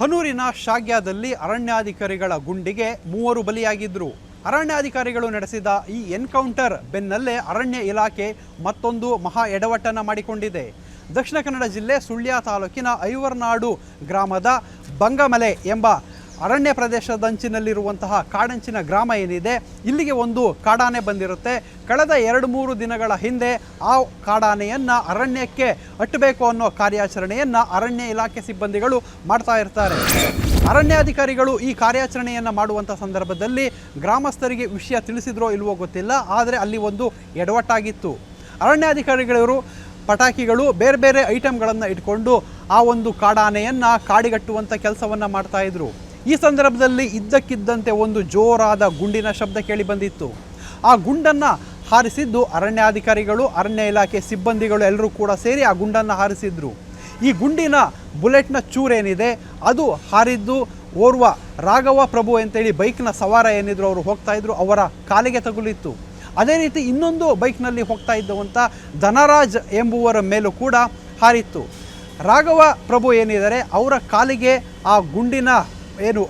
ಹನೂರಿನ ಶಾಗ್ಯದಲ್ಲಿ ಅರಣ್ಯಾಧಿಕಾರಿಗಳ ಗುಂಡಿಗೆ 3 ಬಲಿಯಾಗಿದ್ದರು. ಅರಣ್ಯಾಧಿಕಾರಿಗಳು ನಡೆಸಿದ ಈ ಎನ್ಕೌಂಟರ್ ಬೆನ್ನಲ್ಲೇ ಅರಣ್ಯ ಇಲಾಖೆ ಮತ್ತೊಂದು ಮಹಾ ಎಡವಟ್ಟನ್ನು ಮಾಡಿಕೊಂಡಿದೆ. ದಕ್ಷಿಣ ಕನ್ನಡ ಜಿಲ್ಲೆ ಸುಳ್ಯ ತಾಲೂಕಿನ ಐವರ್ನಾಡು ಗ್ರಾಮದ ಬಂಗಮಲೆ ಎಂಬ ಅರಣ್ಯ ಪ್ರದೇಶದಂಚಿನಲ್ಲಿರುವಂತಹ ಕಾಡಂಚಿನ ಗ್ರಾಮ ಏನಿದೆ, ಇಲ್ಲಿಗೆ ಒಂದು ಕಾಡಾನೆ ಬಂದಿರುತ್ತೆ. ಕಳೆದ 2-3 ದಿನಗಳ ಹಿಂದೆ ಆ ಕಾಡಾನೆಯನ್ನು ಅರಣ್ಯಕ್ಕೆ ಅಟ್ಟಬೇಕು ಅನ್ನೋ ಕಾರ್ಯಾಚರಣೆಯನ್ನು ಅರಣ್ಯ ಇಲಾಖೆ ಸಿಬ್ಬಂದಿಗಳು ಮಾಡ್ತಾ ಇರ್ತಾರೆ. ಅರಣ್ಯಾಧಿಕಾರಿಗಳು ಈ ಕಾರ್ಯಾಚರಣೆಯನ್ನು ಮಾಡುವಂಥ ಸಂದರ್ಭದಲ್ಲಿ ಗ್ರಾಮಸ್ಥರಿಗೆ ವಿಷಯ ತಿಳಿಸಿದ್ರೋ ಇಲ್ವೋ ಗೊತ್ತಿಲ್ಲ, ಆದರೆ ಅಲ್ಲಿ ಒಂದು ಎಡವಟ್ಟಾಗಿತ್ತು. ಅರಣ್ಯಾಧಿಕಾರಿಗಳು ಪಟಾಕಿಗಳು ಬೇರೆ ಬೇರೆ ಐಟಮ್ಗಳನ್ನು ಇಟ್ಕೊಂಡು ಆ ಒಂದು ಕಾಡಾನೆಯನ್ನು ಕಾಡಿಗಟ್ಟುವಂಥ ಕೆಲಸವನ್ನು ಮಾಡ್ತಾಯಿದ್ರು. ಈ ಸಂದರ್ಭದಲ್ಲಿ ಇದ್ದಕ್ಕಿದ್ದಂತೆ ಒಂದು ಜೋರಾದ ಗುಂಡಿನ ಶಬ್ದ ಕೇಳಿ ಬಂದಿತ್ತು. ಆ ಗುಂಡನ್ನು ಹಾರಿಸಿದ್ದು ಅರಣ್ಯಾಧಿಕಾರಿಗಳು, ಅರಣ್ಯ ಇಲಾಖೆ ಸಿಬ್ಬಂದಿಗಳು ಎಲ್ಲರೂ ಕೂಡ ಸೇರಿ ಆ ಗುಂಡನ್ನು ಹಾರಿಸಿದ್ರು. ಈ ಗುಂಡಿನ ಬುಲೆಟ್ನ ಚೂರೇನಿದೆ ಅದು ಹಾರಿದ್ದು ಓರ್ವ ರಾಘವ ಪ್ರಭು ಅಂತೇಳಿ ಬೈಕ್ನ ಸವಾರ ಏನಿದ್ರು ಅವರು ಹೋಗ್ತಾ ಇದ್ರು, ಅವರ ಕಾಲಿಗೆ ತಗುಲಿತ್ತು. ಅದೇ ರೀತಿ ಇನ್ನೊಂದು ಬೈಕ್ನಲ್ಲಿ ಹೋಗ್ತಾ ಇದ್ದಂಥ ಧನರಾಜ್ ಎಂಬುವರ ಮೇಲೂ ಕೂಡ ಹಾರಿತ್ತು. ರಾಘವ ಪ್ರಭು ಏನಿದ್ದಾರೆ ಅವರ ಕಾಲಿಗೆ ಆ ಗುಂಡಿನ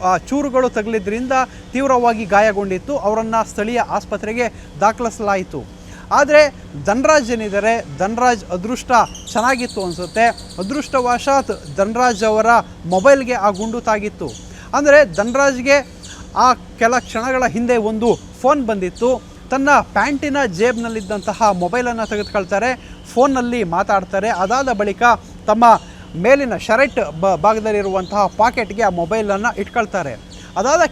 ಆ ಚೂರುಗಳು ತಗುಲಿದ್ರಿಂದ ತೀವ್ರವಾಗಿ ಗಾಯಗೊಂಡಿತ್ತು. ಅವರನ್ನು ಸ್ಥಳೀಯ ಆಸ್ಪತ್ರೆಗೆ ದಾಖಲಿಸಲಾಯಿತು. ಆದರೆ ಧನರಾಜ್ ಏನಿದ್ದಾರೆ, ಧನರಾಜ್ ಅದೃಷ್ಟ ಚೆನ್ನಾಗಿತ್ತು ಅನಿಸುತ್ತೆ. ಅದೃಷ್ಟವಶಾತ್ ಧನರಾಜ್ ಅವರ ಮೊಬೈಲ್ಗೆ ಆ ಗುಂಡು ತಾಗಿತ್ತು. ಅಂದರೆ ಧನರಾಜ್ಗೆ ಆ ಕೆಲ ಕ್ಷಣಗಳ ಹಿಂದೆ ಒಂದು ಫೋನ್ ಬಂದಿತ್ತು. ತನ್ನ ಪ್ಯಾಂಟಿನ ಜೇಬ್ನಲ್ಲಿದ್ದಂತಹ ಮೊಬೈಲನ್ನು ತೆಗೆದುಕೊಳ್ತಾರೆ, ಫೋನ್ನಲ್ಲಿ ಮಾತಾಡ್ತಾರೆ. ಅದಾದ ಬಳಿಕ ತಮ್ಮ ಮೇಲಿನ ಶರ್ಟ್ ಭಾಗದಲ್ಲಿರುವಂತಹ ಪಾಕೆಟ್ಗೆ ಆ ಮೊಬೈಲನ್ನು ಇಟ್ಕೊಳ್ತಾರೆ. ಅದಾದ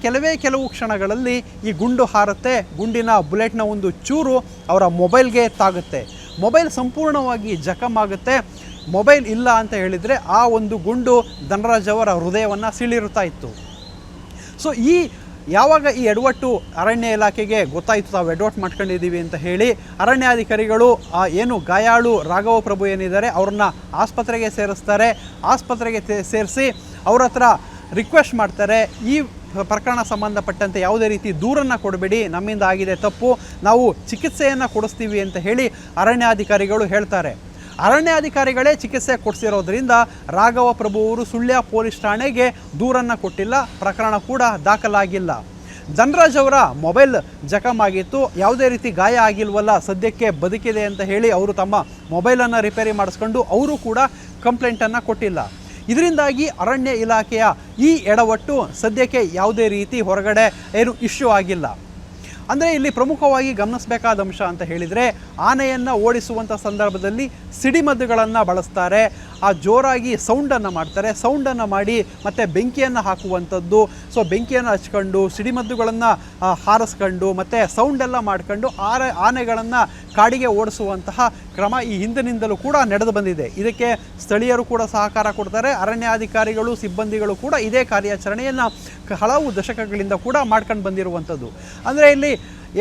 ಕೆಲವು ಕ್ಷಣಗಳಲ್ಲಿ ಈ ಗುಂಡು ಹಾರುತ್ತೆ. ಗುಂಡಿನ ಬುಲೆಟ್ನ ಒಂದು ಚೂರು ಅವರ ಮೊಬೈಲ್ಗೆ ತಾಗುತ್ತೆ. ಮೊಬೈಲ್ ಸಂಪೂರ್ಣವಾಗಿ ಜಖಮಾಗುತ್ತೆ. ಮೊಬೈಲ್ ಇಲ್ಲ ಅಂತ ಹೇಳಿದರೆ ಆ ಒಂದು ಗುಂಡು ಧನರಾಜ್ ಅವರ ಹೃದಯವನ್ನು ಸೀಳಿರುತ್ತಾ ಇತ್ತು. ಸೊ ಯಾವಾಗ ಈ ಎಡವಟ್ಟು ಅರಣ್ಯ ಇಲಾಖೆಗೆ ಗೊತ್ತಾಯಿತು, ತಾವು ಎಡವಟ್ಟು ಮಾಡ್ಕೊಂಡಿದ್ದೀವಿ ಅಂತ ಹೇಳಿ ಅರಣ್ಯಾಧಿಕಾರಿಗಳು ಏನು ಗಾಯಾಳು ರಾಘವ ಪ್ರಭು ಏನಿದ್ದಾರೆ ಅವ್ರನ್ನ ಆಸ್ಪತ್ರೆಗೆ ಸೇರಿಸ್ತಾರೆ. ಆಸ್ಪತ್ರೆಗೆ ಸೇರಿಸಿ ಅವ್ರ ಹತ್ರ ರಿಕ್ವೆಸ್ಟ್ ಮಾಡ್ತಾರೆ, ಈ ಪ್ರಕರಣ ಸಂಬಂಧಪಟ್ಟಂತೆ ಯಾವುದೇ ರೀತಿ ದೂರನ್ನು ಕೊಡಬೇಡಿ, ನಮ್ಮಿಂದ ಆಗಿದೆ ತಪ್ಪು, ನಾವು ಚಿಕಿತ್ಸೆಯನ್ನು ಕೊಡಿಸ್ತೀವಿ ಅಂತ ಹೇಳಿ ಅರಣ್ಯಾಧಿಕಾರಿಗಳು ಹೇಳ್ತಾರೆ. ಅರಣ್ಯಾಧಿಕಾರಿಗಳೇ ಚಿಕಿತ್ಸೆ ಕೊಡಿಸಿರೋದ್ರಿಂದ ರಾಘವ ಪ್ರಭು ಅವರು ಸುಳ್ಯ ಪೊಲೀಸ್ ಠಾಣೆಗೆ ದೂರನ್ನು ಕೊಟ್ಟಿಲ್ಲ, ಪ್ರಕರಣ ಕೂಡ ದಾಖಲಾಗಿಲ್ಲ. ಧನರಾಜ್ ಅವರ ಮೊಬೈಲ್ ಜಖಮಾಗಿತ್ತು, ಯಾವುದೇ ರೀತಿ ಗಾಯ ಆಗಿಲ್ವಲ್ಲ, ಸದ್ಯಕ್ಕೆ ಬದುಕಿದೆ ಅಂತ ಹೇಳಿ ಅವರು ತಮ್ಮ ಮೊಬೈಲನ್ನು ರಿಪೇರಿ ಮಾಡಿಸ್ಕೊಂಡು ಅವರು ಕೂಡ ಕಂಪ್ಲೇಂಟನ್ನು ಕೊಟ್ಟಿಲ್ಲ. ಇದರಿಂದಾಗಿ ಅರಣ್ಯ ಇಲಾಖೆಯ ಈ ಎಡವಟ್ಟು ಸದ್ಯಕ್ಕೆ ಯಾವುದೇ ರೀತಿ ಹೊರಗಡೆ ಏನು ಇಶ್ಯೂ ಆಗಿಲ್ಲ. ಅಂದರೆ ಇಲ್ಲಿ ಪ್ರಮುಖವಾಗಿ ಗಮನಿಸಬೇಕಾದ ಅಂಶ ಅಂತ ಹೇಳಿದರೆ, ಆನೆಯನ್ನು ಓಡಿಸುವಂಥ ಸಂದರ್ಭದಲ್ಲಿ ಸಿಡಿಮದ್ದುಗಳನ್ನು ಬಳಸ್ತಾರೆ. ಆ ಜೋರಾಗಿ ಸೌಂಡನ್ನು ಮಾಡ್ತಾರೆ. ಸೌಂಡನ್ನು ಮಾಡಿ ಮತ್ತು ಬೆಂಕಿಯನ್ನು ಹಾಕುವಂಥದ್ದು. ಸೊ ಬೆಂಕಿಯನ್ನು ಹಚ್ಕೊಂಡು ಸಿಡಿಮದ್ದುಗಳನ್ನು ಹಾರಿಸ್ಕೊಂಡು ಮತ್ತು ಸೌಂಡೆಲ್ಲ ಮಾಡ್ಕೊಂಡು ಆನೆಗಳನ್ನು ಕಾಡಿಗೆ ಓಡಿಸುವಂತಹ ಕ್ರಮ ಈ ಹಿಂದಿನಿಂದಲೂ ಕೂಡ ನಡೆದು ಬಂದಿದೆ. ಇದಕ್ಕೆ ಸ್ಥಳೀಯರು ಕೂಡ ಸಹಕಾರ ಕೊಡ್ತಾರೆ. ಅರಣ್ಯಾಧಿಕಾರಿಗಳು, ಸಿಬ್ಬಂದಿಗಳು ಕೂಡ ಇದೇ ಕಾರ್ಯಾಚರಣೆಯನ್ನು ಹಲವು ದಶಕಗಳಿಂದ ಕೂಡ ಮಾಡ್ಕೊಂಡು ಬಂದಿರುವಂಥದ್ದು. ಅಂದರೆ ಇಲ್ಲಿ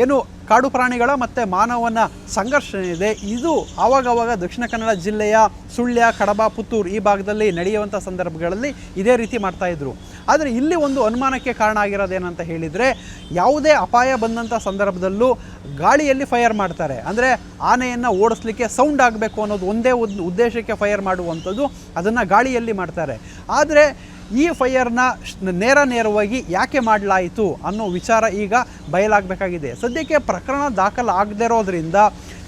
ಏನು ಕಾಡು ಪ್ರಾಣಿಗಳ ಮತ್ತು ಮಾನವನ ಸಂಘರ್ಷ ಇದೆ, ಇದು ಆವಾಗವಾಗ ದಕ್ಷಿಣ ಕನ್ನಡ ಜಿಲ್ಲೆಯ ಸುಳ್ಯ, ಕಡಬ, ಪುತ್ತೂರು ಈ ಭಾಗದಲ್ಲಿ ನಡೆಯುವಂಥ ಸಂದರ್ಭಗಳಲ್ಲಿ ಇದೇ ರೀತಿ ಮಾಡ್ತಾಯಿದ್ರು. ಆದರೆ ಇಲ್ಲಿ ಒಂದು ಅನುಮಾನಕ್ಕೆ ಕಾರಣ ಆಗಿರೋದೇನಂತ ಹೇಳಿದರೆ, ಯಾವುದೇ ಅಪಾಯ ಬಂದಂಥ ಸಂದರ್ಭದಲ್ಲೂ ಗಾಳಿಯಲ್ಲಿ ಫೈರ್ ಮಾಡ್ತಾರೆ. ಅಂದರೆ ಆನೆಯನ್ನು ಓಡಿಸ್ಲಿಕ್ಕೆ ಸೌಂಡ್ ಆಗಬೇಕು ಅನ್ನೋದು ಒಂದೇ ಉದ್ದೇಶಕ್ಕೆ ಫೈರ್ ಮಾಡುವಂಥದ್ದು, ಅದನ್ನು ಗಾಳಿಯಲ್ಲಿ ಮಾಡ್ತಾರೆ. ಆದರೆ ಈ ಫೈರ್ನ ನೇರವಾಗಿ ಯಾಕೆ ಮಾಡಲಾಯಿತು ಅನ್ನೋ ವಿಚಾರ ಈಗ ಬಯಲಾಗಬೇಕಾಗಿದೆ. ಸದ್ಯಕ್ಕೆ ಪ್ರಕರಣ ದಾಖಲಾಗದಿರೋದ್ರಿಂದ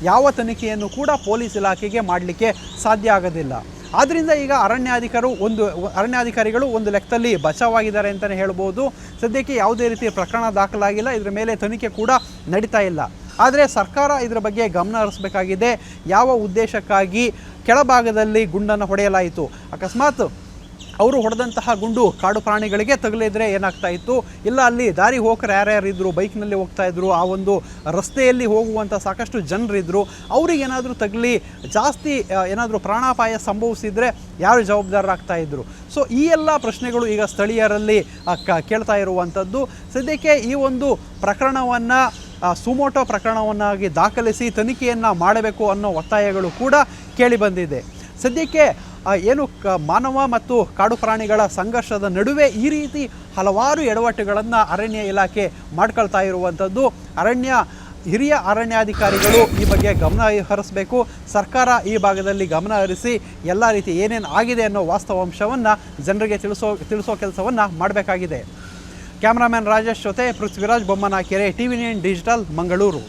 ಯಾವ ತನಿಖೆಯನ್ನು ಕೂಡ ಪೊಲೀಸ್ ಇಲಾಖೆಗೆ ಮಾಡಲಿಕ್ಕೆ ಸಾಧ್ಯ ಆಗೋದಿಲ್ಲ. ಆದ್ದರಿಂದ ಈಗ ಅರಣ್ಯಾಧಿಕಾರಿಗಳು ಒಂದು ಲೆಕ್ಕದಲ್ಲಿ ಬಚಾವಾಗಿದ್ದಾರೆ ಅಂತಲೇ ಹೇಳ್ಬೋದು. ಸದ್ಯಕ್ಕೆ ಯಾವುದೇ ರೀತಿಯ ಪ್ರಕರಣ ದಾಖಲಾಗಿಲ್ಲ, ಇದರ ಮೇಲೆ ತನಿಖೆ ಕೂಡ ನಡೀತಾ ಇಲ್ಲ. ಆದರೆ ಸರ್ಕಾರ ಇದರ ಬಗ್ಗೆ ಗಮನ ಹರಿಸಬೇಕಾಗಿದೆ. ಯಾವ ಉದ್ದೇಶಕ್ಕಾಗಿ ಕೆಳಭಾಗದಲ್ಲಿ ಗುಂಡನ್ನು ಹೊಡೆಯಲಾಯಿತು, ಅಕಸ್ಮಾತ್ ಅವರು ಹೊಡೆದಂತಹ ಗುಂಡು ಕಾಡು ಪ್ರಾಣಿಗಳಿಗೆ ತಗುಲಿದ್ರೆ ಏನಾಗ್ತಾ ಇತ್ತು, ಇಲ್ಲ ಅಲ್ಲಿ ದಾರಿ ಹೋಗರು ಯಾರ್ಯಾರಿದ್ರು, ಬೈಕ್ನಲ್ಲಿ ಹೋಗ್ತಾ ಇದ್ರು, ಆ ಒಂದು ರಸ್ತೆಯಲ್ಲಿ ಹೋಗುವಂಥ ಸಾಕಷ್ಟು ಜನರಿದ್ದರು, ಅವರಿಗೇನಾದರೂ ತಗಲಿ ಜಾಸ್ತಿ ಏನಾದರೂ ಪ್ರಾಣಾಪಾಯ ಸಂಭವಿಸಿದರೆ ಯಾರು ಜವಾಬ್ದಾರರಾಗ್ತಾಯಿದ್ರು. ಸೊ ಈ ಎಲ್ಲ ಪ್ರಶ್ನೆಗಳು ಈಗ ಸ್ಥಳೀಯರಲ್ಲಿ ಕೇಳ್ತಾ ಇರುವಂಥದ್ದು. ಸದ್ಯಕ್ಕೆ ಈ ಒಂದು ಪ್ರಕರಣವನ್ನು ಸುಮೋಟೋ ಪ್ರಕರಣವನ್ನಾಗಿ ದಾಖಲಿಸಿ ತನಿಖೆಯನ್ನು ಮಾಡಬೇಕು ಅನ್ನೋ ಒತ್ತಾಯಗಳು ಕೂಡ ಕೇಳಿಬಂದಿದೆ. ಸದ್ಯಕ್ಕೆ ಏನು ಮಾನವ ಮತ್ತು ಕಾಡು ಪ್ರಾಣಿಗಳ ಸಂಘರ್ಷದ ನಡುವೆ ಈ ರೀತಿ ಹಲವಾರು ಎಡವಟ್ಟುಗಳನ್ನು ಅರಣ್ಯ ಇಲಾಖೆ ಮಾಡ್ಕೊಳ್ತಾ ಇರುವಂಥದ್ದು. ಅರಣ್ಯ ಹಿರಿಯ ಅರಣ್ಯಾಧಿಕಾರಿಗಳು ಈ ಬಗ್ಗೆ ಗಮನ ಹರಿಸಬೇಕು. ಸರ್ಕಾರ ಈ ಭಾಗದಲ್ಲಿ ಗಮನ ಹರಿಸಿ ಎಲ್ಲ ರೀತಿ ಏನೇನು ಆಗಿದೆ ಅನ್ನೋ ವಾಸ್ತವಾಂಶವನ್ನು ಜನರಿಗೆ ತಿಳಿಸೋ ಕೆಲಸವನ್ನು ಮಾಡಬೇಕಾಗಿದೆ. ಕ್ಯಾಮ್ರಾಮನ್ ರಾಜೇಶ್ ಜೊತೆ ಪೃಥ್ವಿರಾಜ್ ಬೊಮ್ಮನಕೆರೆ, TV9 ಡಿಜಿಟಲ್, ಮಂಗಳೂರು.